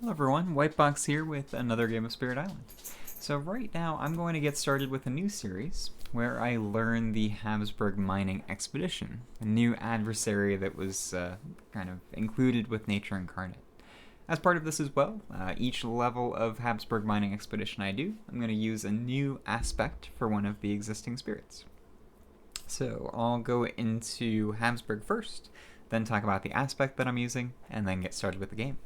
Hello everyone, Whitebox here with another game of Spirit Island. So right now I'm going to get started with a new series where I learn the Habsburg Mining Expedition, a new adversary that was kind of included with Nature Incarnate. As part of this as well, each level of Habsburg Mining Expedition I do, I'm going to use a new aspect for one of the existing spirits. So I'll go into Habsburg first, then talk about the aspect that I'm using, and then get started with the game.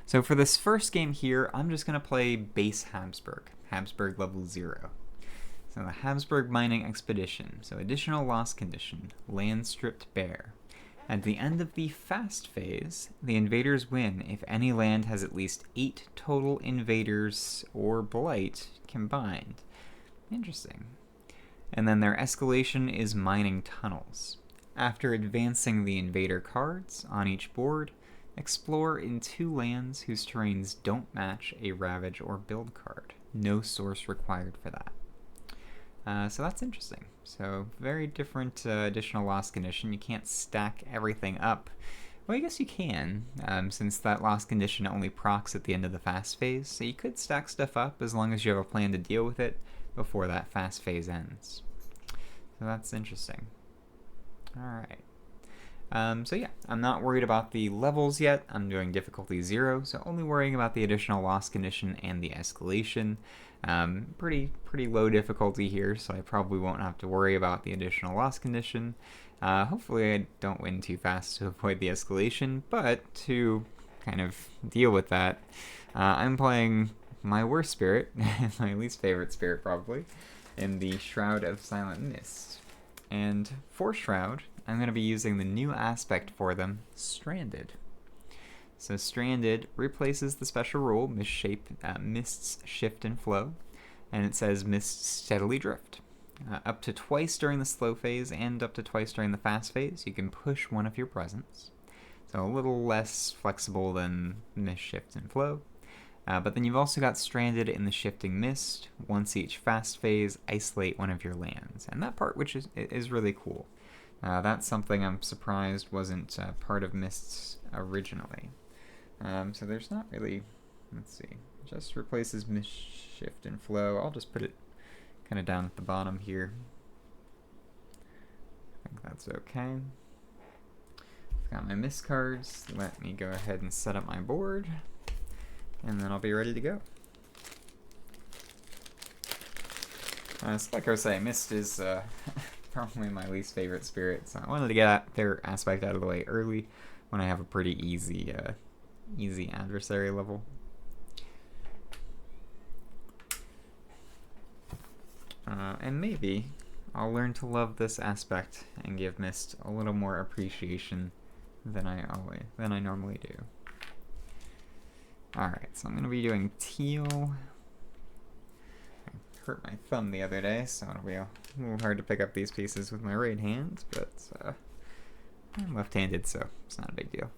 So for this first game here, I'm just going to play base Habsburg, Habsburg level 0. So the Habsburg Mining Expedition, so additional loss condition, land stripped bare. At the end of the fast phase, the invaders win if any land has at least 8 total invaders or blight combined. Interesting. And then their escalation is mining tunnels. After advancing the invader cards on each board, explore in 2 lands whose terrains don't match a Ravage or Build card. No source required for that. So that's interesting. So very different additional loss condition. You can't stack everything up. Well, I guess you can, since that loss condition only procs at the end of the fast phase. So you could stack stuff up as long as you have a plan to deal with it before that fast phase ends. So that's interesting. Alright. So yeah, I'm not worried about the levels yet. I'm doing difficulty 0, so only worrying about the additional loss condition and the escalation. Pretty low difficulty here, so I probably won't have to worry about the additional loss condition. Hopefully I don't win too fast to avoid the escalation, but to kind of deal with that, I'm playing my worst spirit, my least favorite spirit probably, in the Shroud of Silent Mist. And for Shroud, I'm going to be using the new aspect for them, Stranded. So Stranded replaces the special rule, Mists Shift and Flow, and it says Mists Steadily Drift. Up to twice during the slow phase and up to twice during the fast phase, you can push one of your presence. So a little less flexible than Mist Shift and Flow. But then you've also got Stranded in the Shifting Mist. Once each fast phase, isolate one of your lands. And that part, which is really cool. That's something I'm surprised wasn't part of Mists originally. So there's not really, let's see, just replaces Mist Shift and Flow. I'll just put it kind of down at the bottom here. I think that's okay. I've got my Mist cards. Let me go ahead and set up my board. And then I'll be ready to go. So like I was saying, Mist is probably my least favorite spirit, so I wanted to get their aspect out of the way early when I have a pretty easy adversary level. And maybe I'll learn to love this aspect and give Mist a little more appreciation than I normally do. Alright, so I'm going to be doing teal. I hurt my thumb the other day, so it'll be a little hard to pick up these pieces with my right hand, but I'm left-handed, so it's not a big deal.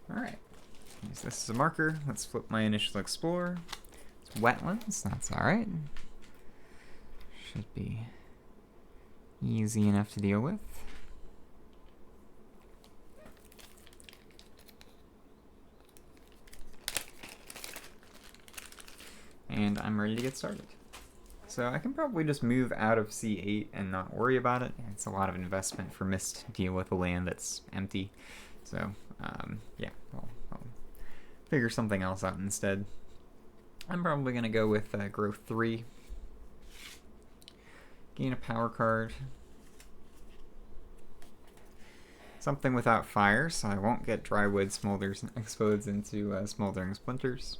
Alright, use this as a marker. Let's flip my initial explore. It's wetlands, that's alright. Should be easy enough to deal with. And I'm ready to get started. So I can probably just move out of C8 and not worry about it. It's a lot of investment for Mist to deal with a land that's empty. So yeah, I'll figure something else out instead. I'm probably going to go with Growth 3. Gain a power card. Something without fire, so I won't get Drywood Smolders explodes into Smoldering Splinters.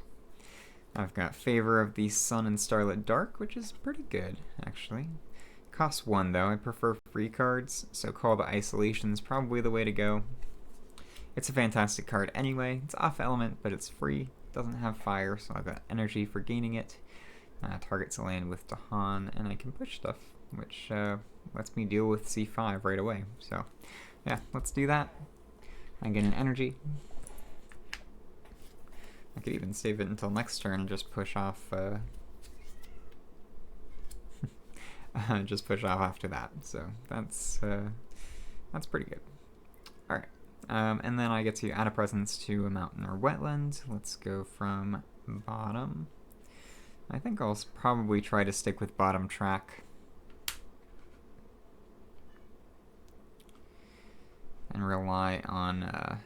I've got Favor of the Sun and Starlit Dark, which is pretty good, actually. Costs 1, though. I prefer free cards, so Call to Isolation is probably the way to go. It's a fantastic card anyway. It's off element, but it's free. Doesn't have fire, so I've got energy for gaining it. Targets a land with Dahan, and I can push stuff, which lets me deal with C5 right away. So, yeah, let's do that. I get an energy. I could even save it until next turn and just push off just push off after that. So that's That's pretty good. Alright. And then I get to add a presence to a mountain or wetland. Let's go from bottom. I think I'll probably try to stick with bottom track. And rely on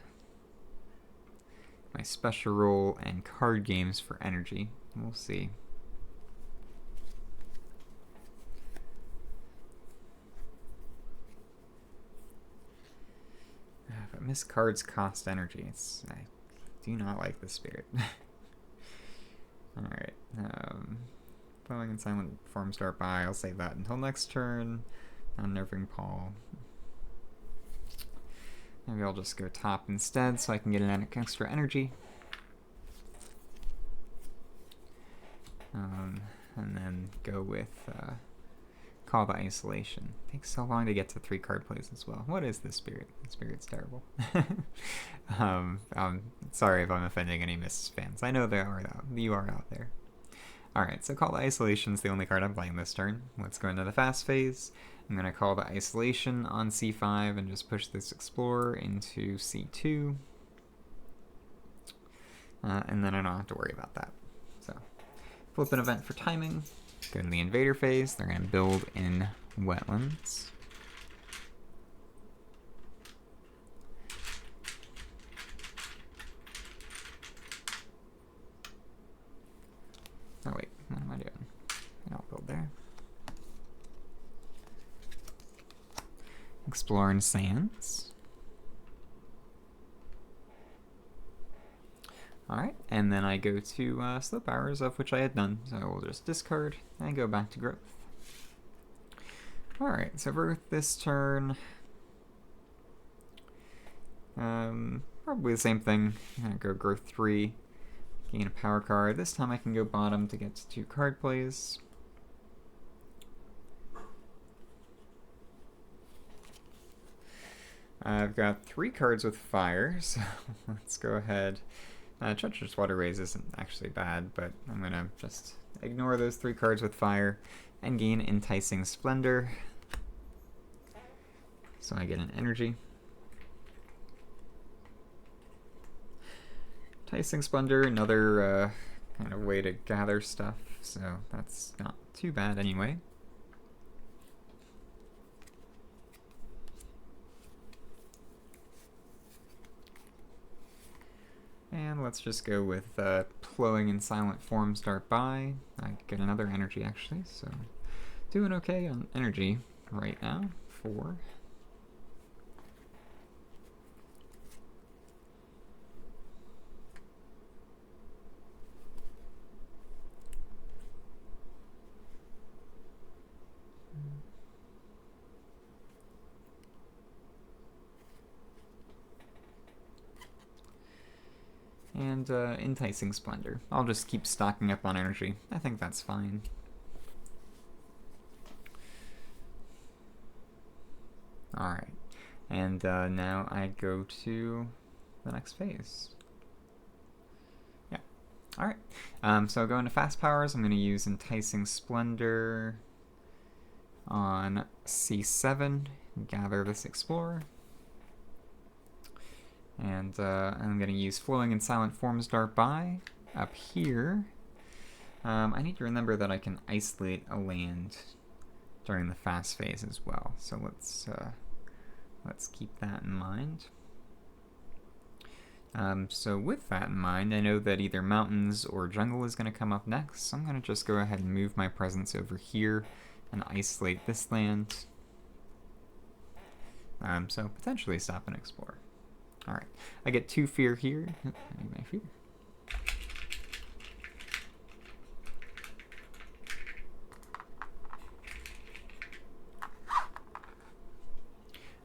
my special roll and card games for energy. We'll see. But missed cards cost energy. I do not like this spirit. Alright. Flowing and silent form start by. I'll save that until next turn. Unnerving Paul. Maybe I'll just go top instead so I can get an extra energy. And then go with Call the Isolation. Takes so long to get to 3 card plays as well. What is this spirit? This spirit's terrible. Sorry if I'm offending any Mists fans. I know you are out there. Alright, so Call the Isolation is the only card I'm playing this turn. Let's go into the fast phase. I'm going to call the Isolation on C5 and just push this Explorer into C2. And then I don't have to worry about that. So, flip an event for timing. Go to the Invader phase. They're going to build in Wetlands. Oh wait, what am I doing? I'll build there. Exploring Sands. Alright, and then I go to Slow Powers, of which I had none, so we'll just discard and go back to Growth. Alright, so for this turn, probably the same thing. I'm going to go Growth 3, gain a power card. This time I can go bottom to get to 2 card plays. I've got 3 cards with fire, so let's go ahead. Treacherous Waterways isn't actually bad, but I'm going to just ignore those 3 cards with fire and gain Enticing Splendor. So I get an energy. Enticing Splendor, another kind of way to gather stuff, so that's not too bad anyway. And let's just go with Flowing in Silent Form start by. I get another energy actually, so doing okay on energy right now. 4. And Enticing Splendor. I'll just keep stocking up on energy. I think that's fine. Alright. And now I go to the next phase. Yeah. Alright. So going to Fast Powers, I'm going to use Enticing Splendor on C7. Gather this Explorer. And I'm going to use Flowing in Silent Forms Dart by up here. I need to remember that I can isolate a land during the fast phase as well. So let's keep that in mind. So with that in mind, I know that either mountains or jungle is going to come up next. So I'm going to just go ahead and move my presence over here and isolate this land. So potentially stop and explore. Alright, I get 2 fear here. I need my fear.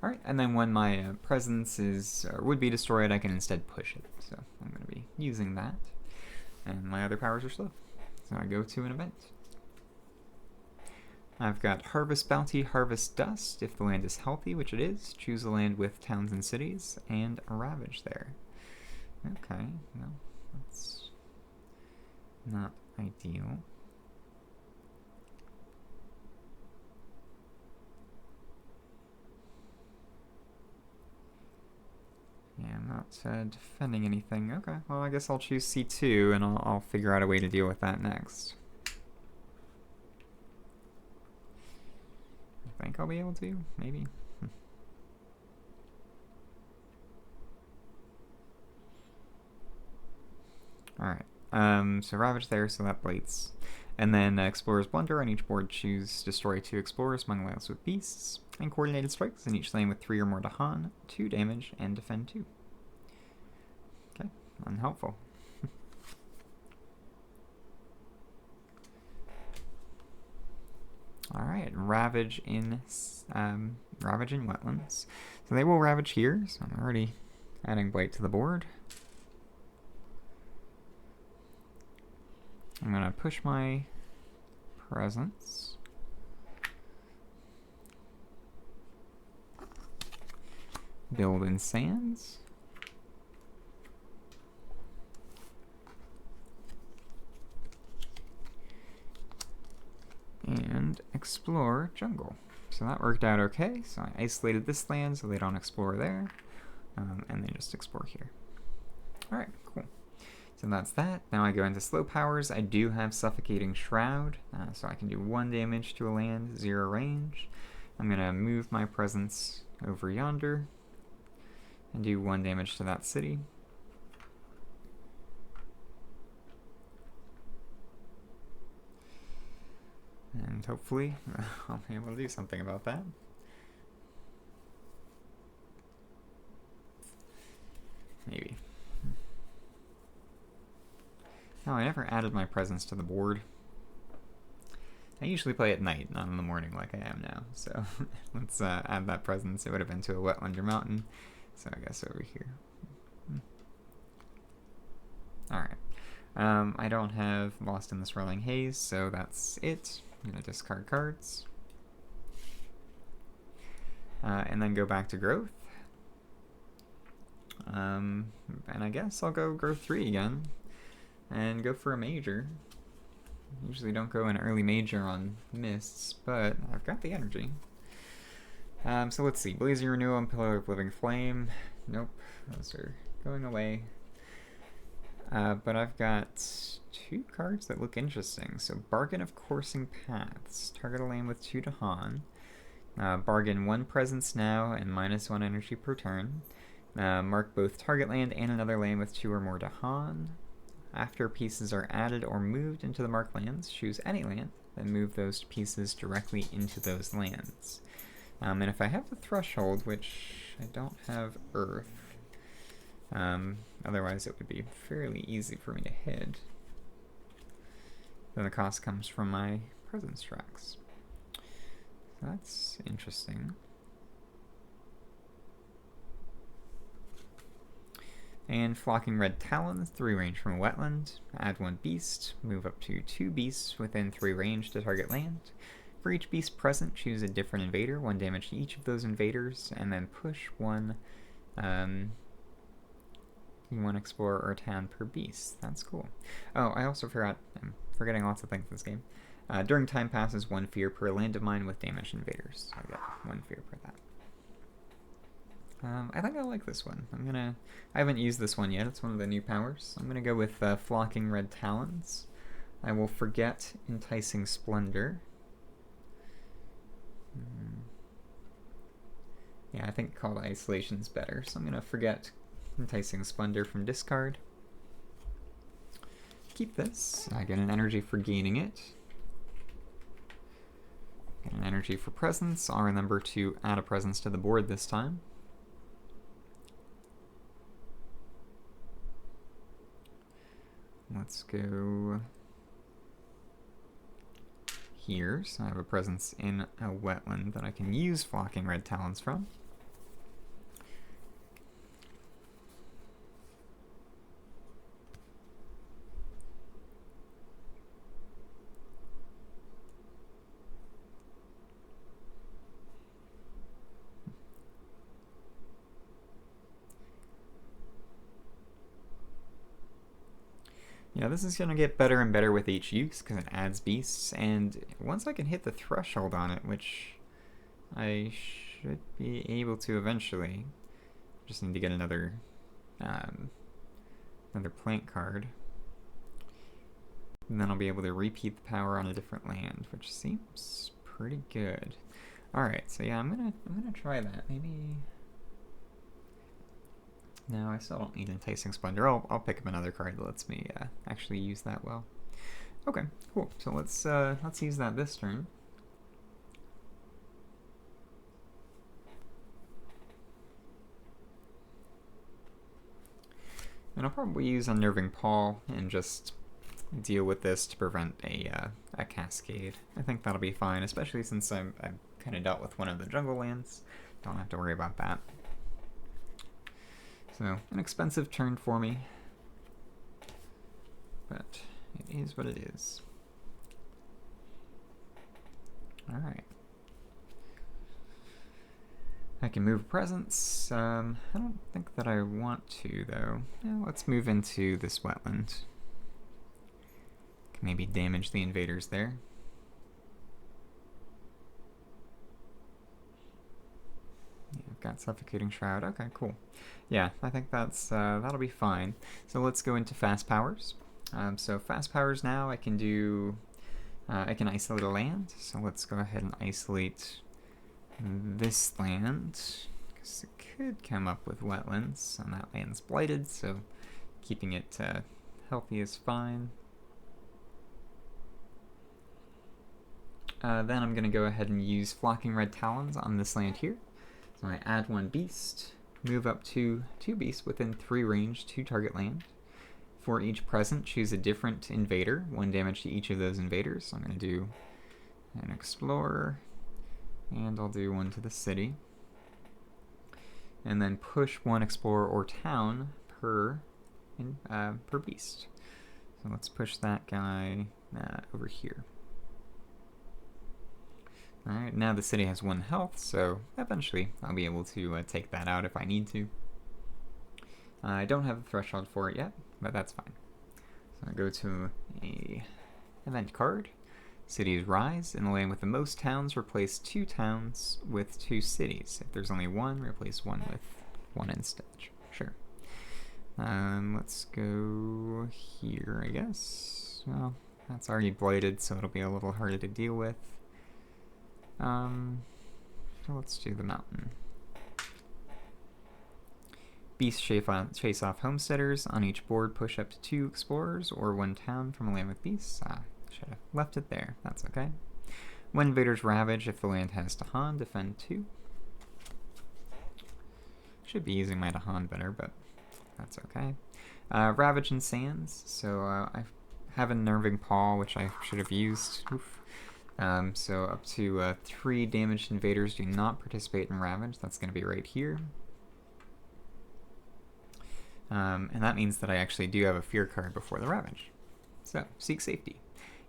Alright, and then when my presence would be destroyed, I can instead push it. So I'm going to be using that. And my other powers are slow. So I go to an event. I've got Harvest Bounty, Harvest Dust. If the land is healthy, which it is, choose a land with towns and cities, and Ravage there. Okay, well, that's not ideal. not defending anything. Okay, well I guess I'll choose C2 and I'll figure out a way to deal with that next. I think I'll be able to, maybe. Alright, so Ravage there, so that blights. And then Explorer's Blunder. On each board, choose destroy 2 Explorers among lands with beasts. And Coordinated Strikes in each lane with 3 or more Dahan, 2 damage, and defend 2. Okay, unhelpful. Alright, Ravage in Wetlands. So they will Ravage here, so I'm already adding Blight to the board. I'm going to push my presence. Build in sands. And explore jungle. So that worked out okay. So I isolated this land so they don't explore there. And they just explore here. Alright, cool. So that's that. Now I go into slow powers. I do have Suffocating Shroud, so I can do 1 damage to a land, 0 range. I'm going to move my presence over yonder and do 1 damage to that city. And hopefully I'll be able to do something about that. Maybe. No, I never added my presence to the board. I usually play at night, not in the morning like I am now. So let's add that presence. It would have been to a wetland or mountain. So I guess over here. Alright. I don't have Lost in the Swirling Haze, so that's it. I'm going to discard cards. And then go back to Growth. And I guess I'll go Growth 3 again. And go for a major. Usually don't go an early major on mists, but I've got the energy. So let's see. Blazing Renewal and Pillar of Living Flame. Nope, those are going away. But I've got 2 cards that look interesting. So Bargain of Coursing Paths. Target a land with 2 Dahan. Bargain 1 presence now and -1 energy per turn. Mark both target land and another land with 2 or more Dahan. After pieces are added or moved into the marked lands, choose any land, then move those pieces directly into those lands. And if I have the Threshold, which I don't have Earth, otherwise it would be fairly easy for me to hit, then the cost comes from my presence tracks. So that's interesting. And Flocking Red Talons, 3 range from a wetland. Add 1 beast, move up to 2 beasts within 3 range to target land. For each beast present, choose a different invader, 1 damage to each of those invaders, and then push 1 explorer or town per beast. That's cool. Oh, I also forgot, I'm forgetting lots of things in this game. During time passes, 1 fear per land of mine with damaged invaders. So I got 1 fear per that. I think I like this one. I haven't used this one yet. It's one of the new powers. I'm gonna go with Flocking Red Talons. I will forget Enticing Splendor. Yeah, I think Call to Isolation's better, so I'm gonna forget Enticing Splendor from discard. Keep this. I get an energy for gaining it. Get an energy for presence. I'll remember to add a presence to the board this time. Let's go here. So I have a presence in a wetland that I can use Flocking Red Talons from. Yeah, this is going to get better and better with each use because it adds beasts, and once I can hit the threshold on it, which I should be able to eventually, just need to get another another plant card. And then I'll be able to repeat the power on a different land, which seems pretty good. Alright, so yeah, I'm gonna try that. Maybe. No, I still don't need Enticing Splendor. I'll pick up another card that lets me actually use that well. Okay, cool. So let's use that this turn. And I'll probably use Unnerving Paw and just deal with this to prevent a cascade. I think that'll be fine, especially since I've kind of dealt with one of the jungle lands. Don't have to worry about that. So, an expensive turn for me, but it is what it is. Alright. I can move presence. I don't think that I want to, though. Yeah, let's move into this wetland. Can maybe damage the invaders there. Yeah, I've got Suffocating Shroud. Okay, cool. Yeah, I think that'll be fine. So let's go into fast powers. So fast powers now, I can do... I can isolate a land. So let's go ahead and isolate this land, because it could come up with wetlands, and that land's blighted, so keeping it healthy is fine. Then I'm going to go ahead and use Flocking Red Talons on this land here. So I add 1 beast, move up to 2 beasts within 3 range to target land. For each present, choose a different invader, 1 damage to each of those invaders. So I'm going to do an explorer, and I'll do 1 to the city. And then push 1 explorer or town per beast. So let's push that guy over here. Alright, now the city has 1 health, so eventually I'll be able to take that out if I need to. I don't have a threshold for it yet, but that's fine. So I go to a event card. Cities rise. In the land with the most towns, replace 2 towns with 2 cities. If there's only 1, replace 1 with 1 instead. Sure. Let's go here, I guess. Well, that's already blighted, so it'll be a little harder to deal with. So let's do the mountain. Beasts chase off homesteaders. On each board, push up to 2 explorers or 1 town from a land with beasts. Should have left it there. That's okay. When invaders ravage, if the land has Dahan, defend 2. Should be using my Dahan better, but that's okay. Ravage and Sands. So I have a Nerving Paw, which I should have used. Oof. So up to 3 damaged invaders do not participate in Ravage. That's going to be right here. And that means that I actually do have a Fear card before the Ravage. So, seek safety.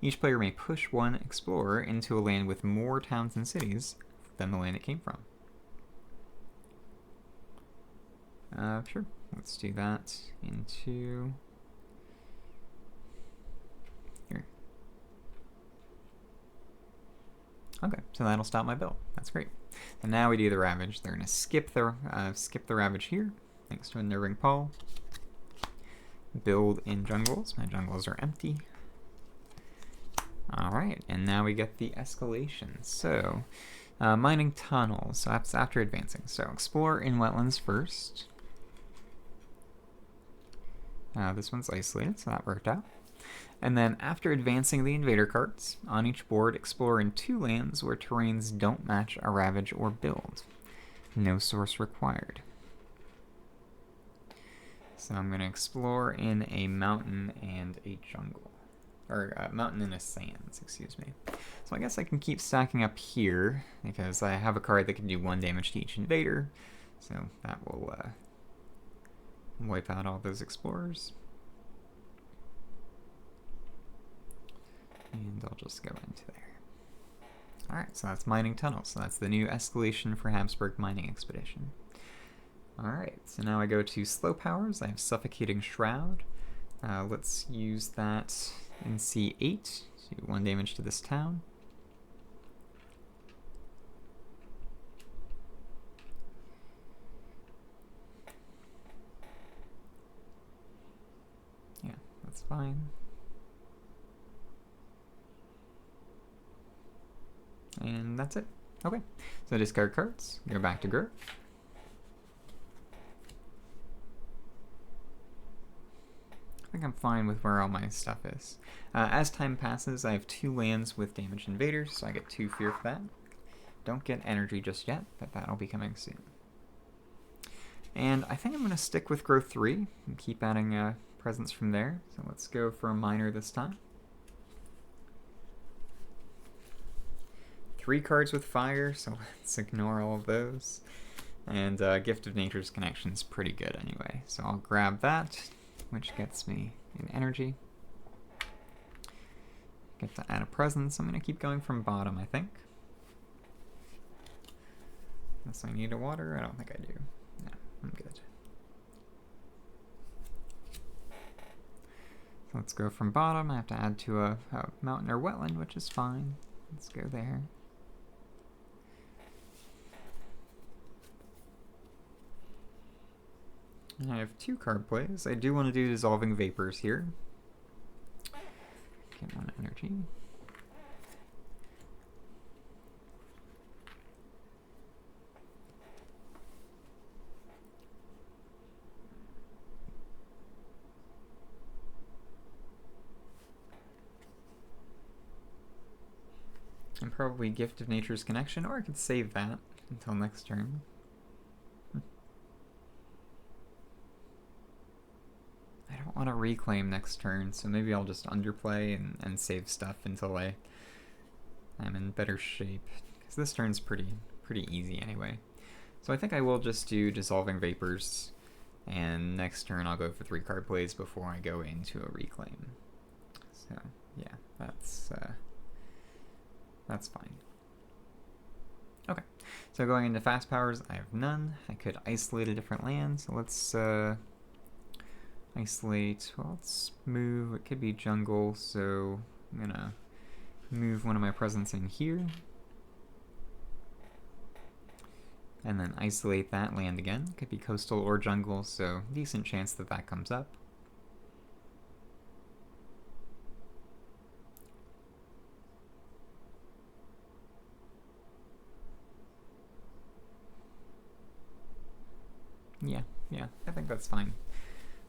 Each player may push 1 explorer into a land with more towns and cities than the land it came from. Sure. Let's do that into here. Okay, so that'll stop my build. That's great. And now we do the Ravage. They're going to skip the Ravage here, thanks to a Nerving Paw. Build in jungles. My jungles are empty. Alright, and now we get the escalation. So, mining tunnels. So that's after advancing. So, explore in wetlands first. This one's isolated, so that worked out. And then, after advancing the invader cards, on each board, explore in 2 lands where terrains don't match a Ravage or build. No source required. So I'm going to explore in a mountain and a jungle. Or mountain and a sands, excuse me. So I guess I can keep stacking up here, because I have a card that can do 1 damage to each invader. So that will wipe out all those explorers. And I'll just go into there. Alright, so that's mining tunnels. So that's the new escalation for Habsburg Mining Expedition. Alright, so now I go to slow powers. I have Suffocating Shroud. Let's use that in C8. Do 1 damage to this town. That's fine. And that's it. Okay, so discard cards, go back to Grove. I think I'm fine with where all my stuff is. As time passes, I have 2 lands with damaged invaders, so I get 2 fear for that. Don't get energy just yet, but that'll be coming soon. And I think I'm going to stick with Growth 3 and keep adding presence from there. So let's go for a miner this time. 3 cards with fire, so let's ignore all of those. And Gift of Nature's Connection is pretty good anyway, so I'll grab that, which gets me in energy. Get to add a presence. I'm going to keep going from bottom, I think. Unless I need a water? I don't think I do. No, I'm good. So let's go from bottom. I have to add to a mountain or wetland, which is fine. Let's go there. And I have 2 card plays. I do want to do Dissolving Vapors here. Get 1 energy. And probably Gift of Nature's Connection, or I could save that until next turn. I don't want to reclaim next turn, so maybe I'll just underplay and save stuff until I'm in better shape. Because this turn's pretty easy anyway. So I think I will just do Dissolving Vapors, and next turn I'll go for 3 card plays before I go into a reclaim. So yeah, that's fine. Okay, so going into fast powers, I have none. I could isolate a different land, so let's isolate, well, let's move, it could be jungle, so I'm gonna move one of my presents in here. And then isolate that land again. Could be coastal or jungle, so decent chance that that comes up. Yeah, I think that's fine.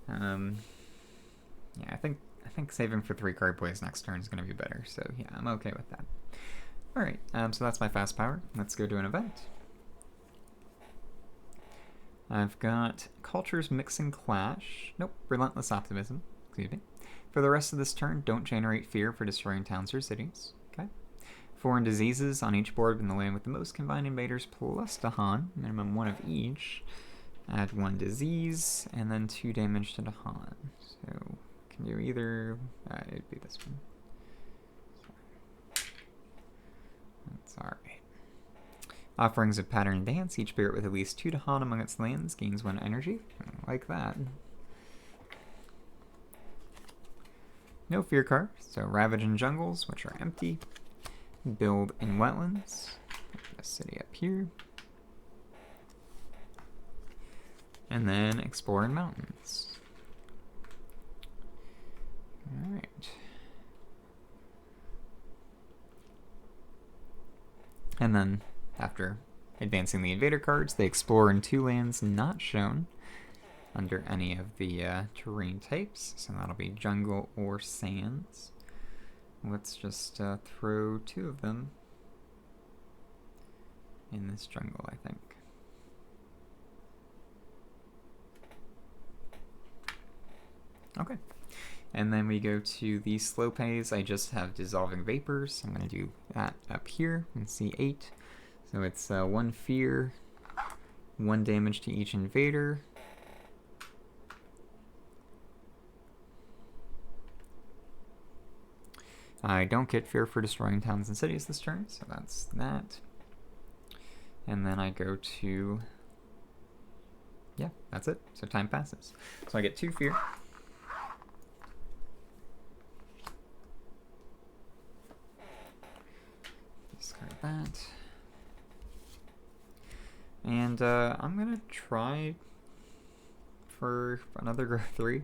Yeah, I think saving for 3 card plays next turn is going to be better, so yeah, I'm okay with that. Alright, so that's my fast power. Let's go to an event. I've got Cultures Mix and Clash. Nope, Relentless Optimism. Excuse me. For the rest of this turn, don't generate fear for destroying towns or cities. Okay. Foreign diseases on each board in the land with the most combined invaders plus Dahan, minimum 1 of each. Add 1 disease, and then 2 damage to Dahan. So, can do either, it'd be this one. That's alright. Offerings of Pattern Dance. Each spirit with at least 2 Dahan among its lands gains 1 energy. I like that. No fear cards, so Ravage in Jungles, which are empty. Build in Wetlands. Put a city up here. And then Explore in Mountains. Alright. And then, after advancing the invader cards, they explore in 2 lands not shown under any of the terrain types. So that'll be jungle or sands. Let's just throw 2 of them in this jungle, I think. Okay, and then we go to the slow pays. I just have Dissolving Vapors. I'm going to do that up here in C8. So it's 1 fear, 1 damage to each invader. I don't get fear for destroying towns and cities this turn, so that's that. And then I go to, yeah, that's it. So time passes. So I get 2 fear. Discard that. And I'm going to try for another growth 3.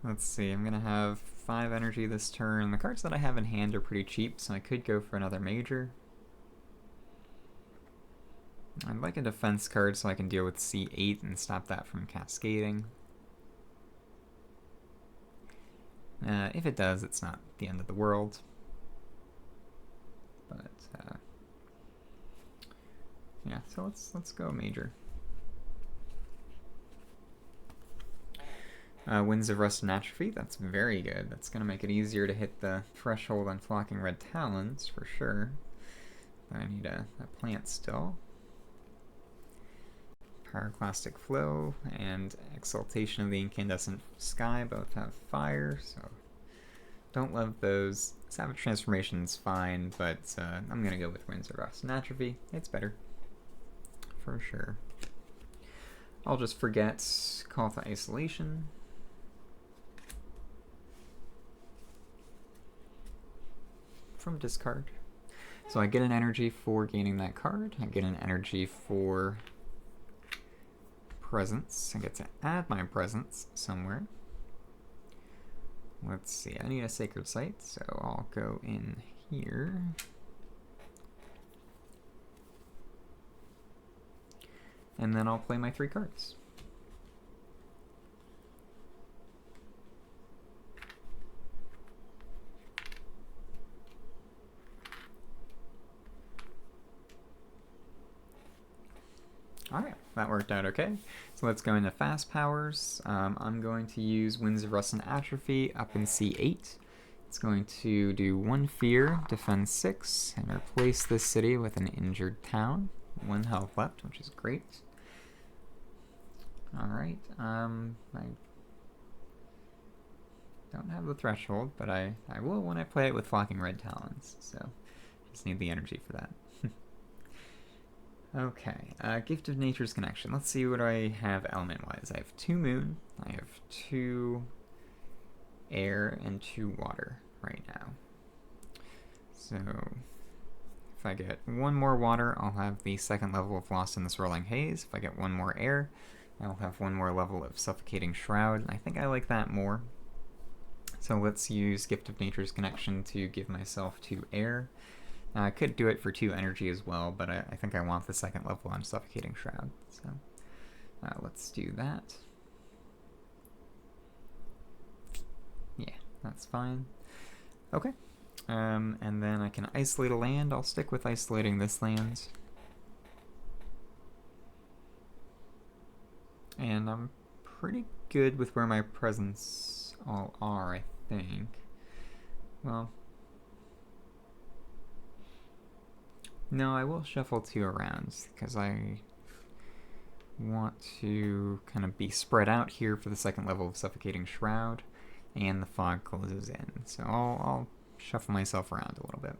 Let's see, I'm going to have 5 energy this turn. The cards that I have in hand are pretty cheap, so I could go for another major. I'd like a defense card so I can deal with C8 and stop that from cascading. If it does, it's not the end of the world. But, yeah, so let's go major. Winds of Rust and Atrophy, that's very good. That's going to make it easier to hit the threshold on Flocking Red Talons, for sure. I need a plant still. Pyroclastic Flow and Exaltation of the Incandescent Sky both have fire, so don't love those. Savage Transformation's fine, but I'm going to go with Winds of Rust and Atrophy. It's better, for sure. I'll just forget Call to Isolation. From discard. So I get an energy for gaining that card. I get an energy for presence. I get to add my presence somewhere. Let's see, I need a Sacred Site, so I'll go in here. And then I'll play my 3 cards. Alright, that worked out okay. So let's go into fast powers. I'm going to use Winds of Rust and Atrophy up in C8. It's going to do 1 fear, defend 6, and replace this city with an injured town. 1 health left, which is great. Alright, I don't have the threshold, but I will when I play it with Flocking Red Talons, so just need the energy for that. Okay, Gift of Nature's Connection. Let's see what I have element-wise. I have 2 moon, I have 2 air, and 2 water right now. So, if I get 1 more water, I'll have the 2nd level of Lost in the Swirling Haze. If I get 1 more air, I'll have 1 more level of Suffocating Shroud. I think I like that more. So let's use Gift of Nature's Connection to give myself 2 air. I could do it for 2 energy as well, but I think I want the 2nd level on Suffocating Shroud. So let's do that. Yeah, that's fine. Okay. And then I can isolate a land. I'll stick with isolating this land. And I'm pretty good with where my presents all are, I think. Well, no, I will shuffle 2 around, because I want to kind of be spread out here for the 2nd level of Suffocating Shroud, and the fog closes in. So I'll shuffle myself around a little bit.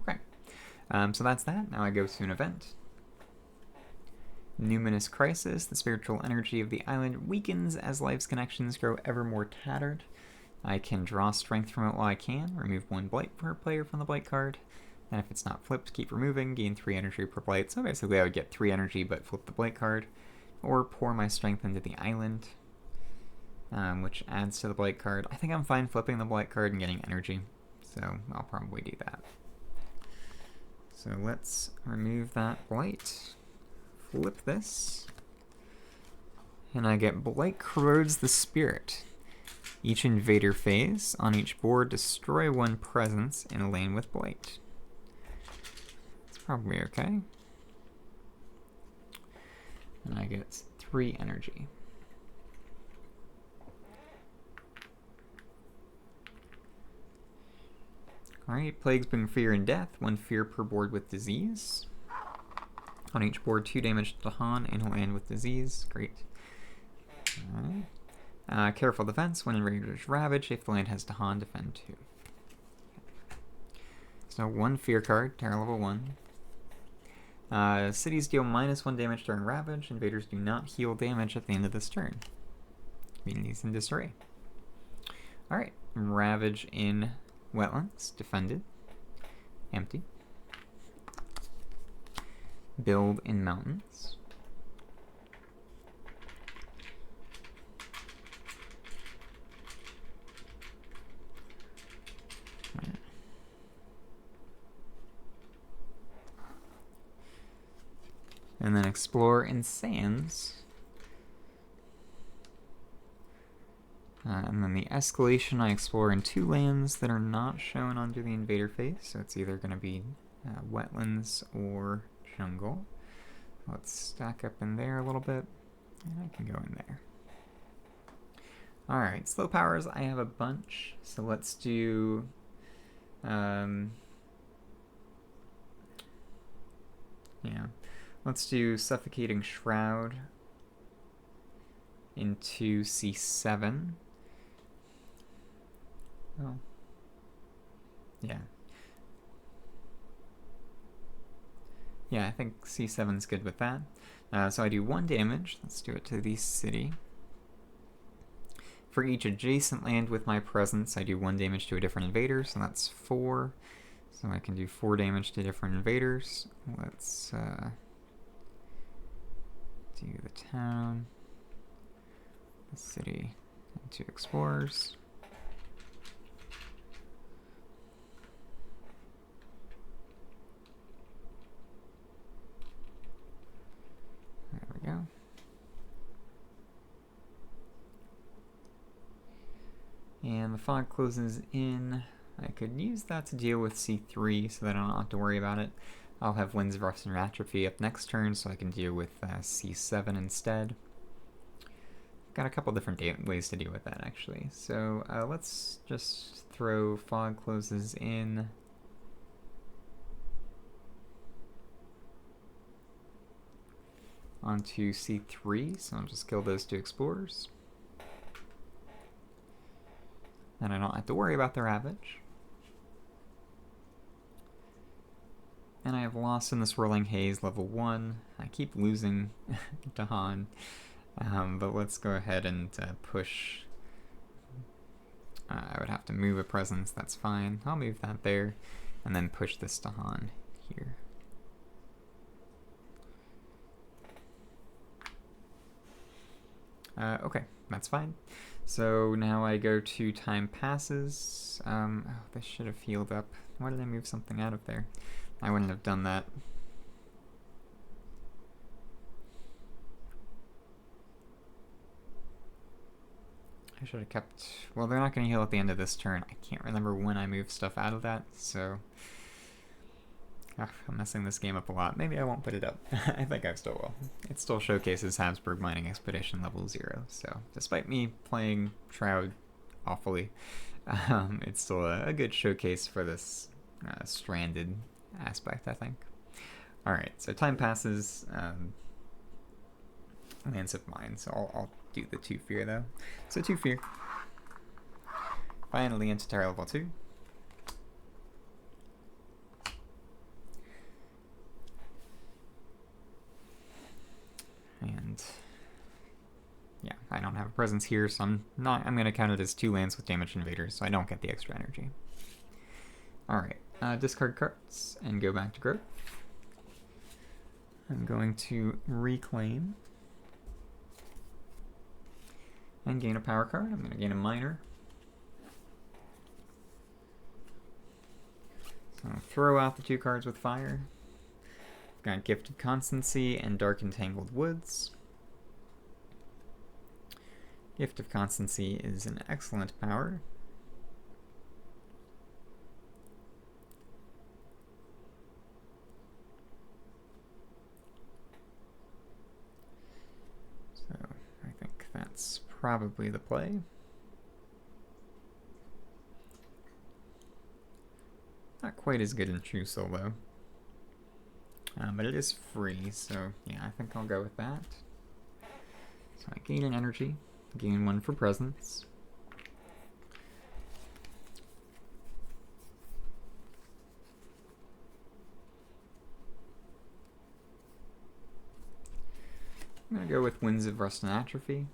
Okay, so that's that. Now I go to an event. Numinous Crisis. The spiritual energy of the island weakens as life's connections grow ever more tattered. I can draw strength from it while I can, remove 1 blight per player from the blight card, and if it's not flipped, keep removing, gain 3 energy per blight. So basically I would get 3 energy but flip the blight card, or pour my strength into the island, which adds to the blight card. I think I'm fine flipping the blight card and getting energy, so I'll probably do that. So let's remove that blight, flip this, and I get Blight Corrodes the Spirit. Each invader phase on each board destroy 1 presence in a lane with blight. It's probably okay. And I get 3 energy. Alright, Plagues bring fear and death. 1 fear per board with disease. On each board, 2 damage to Han and he'll end with disease. Great. Alright. Careful Defense. When Invaders Ravage, if the land has Dahan, defend 2. So 1 fear card, Terror level 1. Cities deal -1 damage during Ravage. Invaders do not heal damage at the end of this turn, meaning he's in disarray. Alright, Ravage in Wetlands, defended. Empty. Build in Mountains. And then explore in sands. And then the escalation, I explore in 2 lands that are not shown onto the invader face, so it's either going to be wetlands or jungle. Let's stack up in there a little bit, and I can go in there. Alright, slow powers, I have a bunch, so let's do... let's do Suffocating Shroud into C7. Oh. Yeah. Yeah, I think C7's good with that. So I do 1 damage. Let's do it to the city. For each adjacent land with my presence, I do 1 damage to a different invader, so that's 4. So I can do 4 damage to different invaders. Let's do the town, the city, and 2 explorers. There we go. And the fog closes in. I could use that to deal with C3 so that I don't have to worry about it. I'll have Winds of Rust and Atrophy up next turn so I can deal with C7 instead. Got a couple different ways to deal with that actually. So let's just throw fog closes in. Onto C3, so I'll just kill those 2 explorers. And I don't have to worry about the Ravage. And I have Lost in the Swirling Haze level 1. I keep losing to Han. But let's go ahead and push. I would have to move a presence, that's fine. I'll move that there. And then push this to Han here. Okay, that's fine. So now I go to Time Passes. Oh, this should have healed up. Why did I move something out of there? I wouldn't have done that. I should have kept... Well, they're not going to heal at the end of this turn. I can't remember when I moved stuff out of that, so... I'm messing this game up a lot. Maybe I won't put it up. I think I still will. It still showcases Habsburg Mining Expedition level 0, so despite me playing Shroud awfully, it's still a good showcase for this stranded aspect, I think. Alright, so time passes. Lands of Mine, so I'll do the 2 fear though. So 2 fear. Finally into Terra level 2. And yeah, I don't have a presence here, so I'm gonna count it as 2 lands with damaged invaders, so I don't get the extra energy. Alright, discard cards and go back to growth. I'm going to reclaim and gain a power card. I'm gonna gain a miner. So I'll throw out the 2 cards with fire. Got Gift of Constancy and Dark Entangled Woods. Gift of Constancy is an excellent power. So I think that's probably the play. Not quite as good in True Soul though. But it is free, so yeah, I think I'll go with that. So I gain an energy, gain 1 for presence. I'm going to go with Winds of Rust and Atrophy.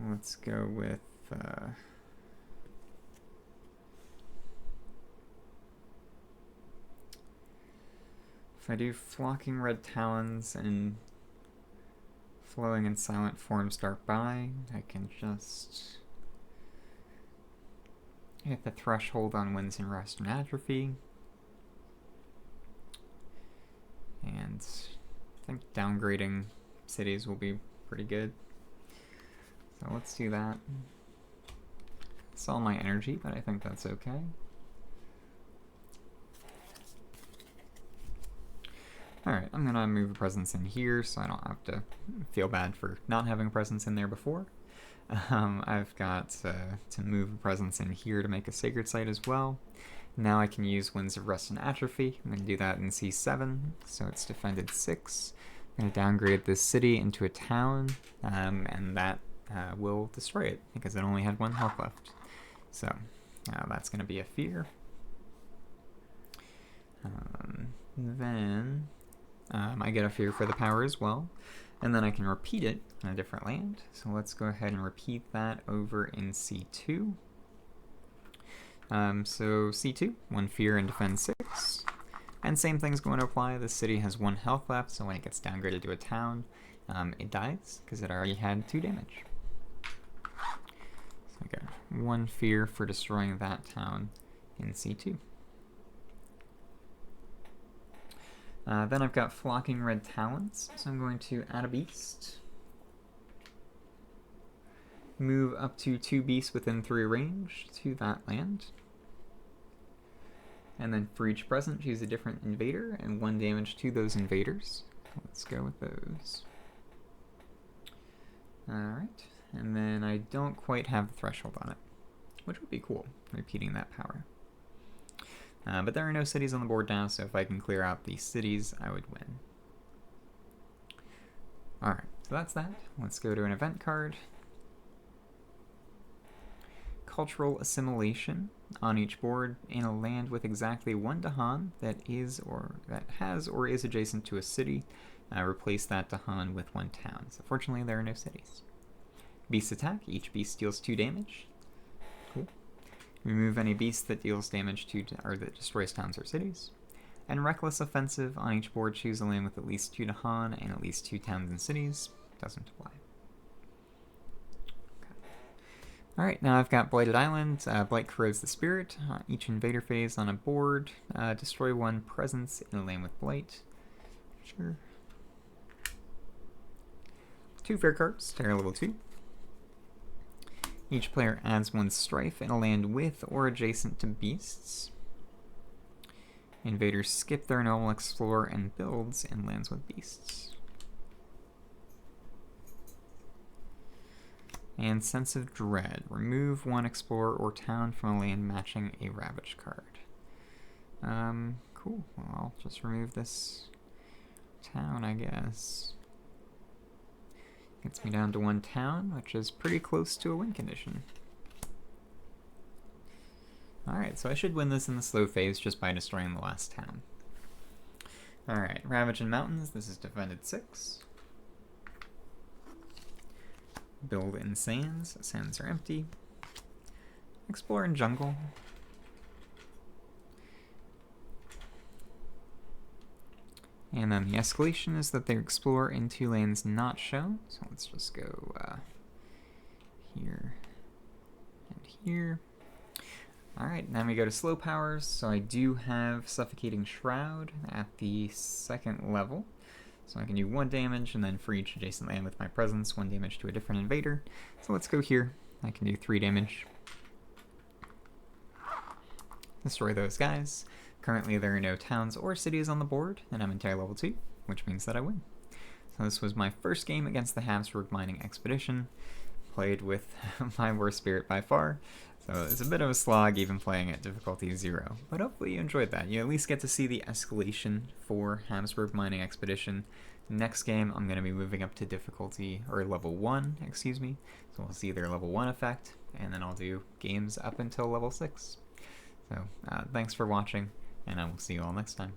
Let's go with if I do Flocking Red Talons and Flowing and Silent Forms Dark Bind, I can just hit the threshold on Winds and Rust and Atrophy. And I think downgrading cities will be pretty good. So let's do that. It's all my energy, but I think that's okay. Alright, I'm gonna move a presence in here so I don't have to feel bad for not having a presence in there before. I've got to move a presence in here to make a sacred site as well. Now I can use Winds of Rust and Atrophy. I'm going to do that in C7, so it's defended 6. I'm going to downgrade this city into a town, and that will destroy it, because it only had 1 health left. So that's going to be a fear. Then I get a fear for the power as well, and then I can repeat it in a different land. So let's go ahead and repeat that over in C2. So C2, 1 fear and defend 6. And same thing's going to apply. The city has 1 health left, so when it gets downgraded to a town, it dies, because it already had 2 damage. So I get 1 fear for destroying that town in C2. Then I've got Flocking Red Talons, so I'm going to add a beast. Move up to 2 beasts within 3 range to that land. And then for each present, choose a different invader and 1 damage to those invaders. Let's go with those. Alright, and then I don't quite have the threshold on it, which would be cool, repeating that power. But there are no cities on the board now, so if I can clear out these cities, I would win. Alright, so that's that. Let's go to an event card. Cultural assimilation on each board in a land with exactly 1 Dahan that has or is adjacent to a city. Replace that Dahan with 1 town. So fortunately, there are no cities. Beast attack. Each beast deals 2 damage. Cool. Remove any beast that deals damage to or that destroys towns or cities. And reckless offensive on each board. Choose a land with at least 2 Dahan and at least 2 towns and cities. Doesn't apply. Alright, now I've got Blighted Island. Blight corrodes the spirit. Each invader phase on a board. Destroy 1 presence in a land with Blight. Sure. 2 fair cards, Terror level 2. Each player adds 1 strife in a land with or adjacent to beasts. Invaders skip their normal explore and builds in lands with beasts. And Sense of Dread. Remove 1 explorer or town from a land matching a Ravage card. Cool. Well, I'll just remove this town, I guess. Gets me down to 1 town, which is pretty close to a win condition. Alright, so I should win this in the slow phase just by destroying the last town. Alright, Ravage and Mountains. This is defended 6. Build in sands. Sands are empty. Explore in jungle. And then the escalation is that they explore in 2 lanes not shown. So let's just go here and here. Alright, now we go to slow powers. So I do have Suffocating Shroud at the 2nd level. So I can do 1 damage, and then for each adjacent land with my presence, 1 damage to a different invader. So let's go here. I can do 3 damage. Destroy those guys. Currently there are no towns or cities on the board, and I'm in Terror level 2, which means that I win. So this was my first game against the Habsburg Mining Expedition. Played with my worst spirit by far. So it's a bit of a slog even playing at difficulty 0. But hopefully you enjoyed that. You at least get to see the escalation for Habsburg Mining Expedition. Next game I'm going to be moving up to difficulty, or level 1, excuse me. So we'll see their level 1 effect, and then I'll do games up until level 6. So thanks for watching, and I will see you all next time.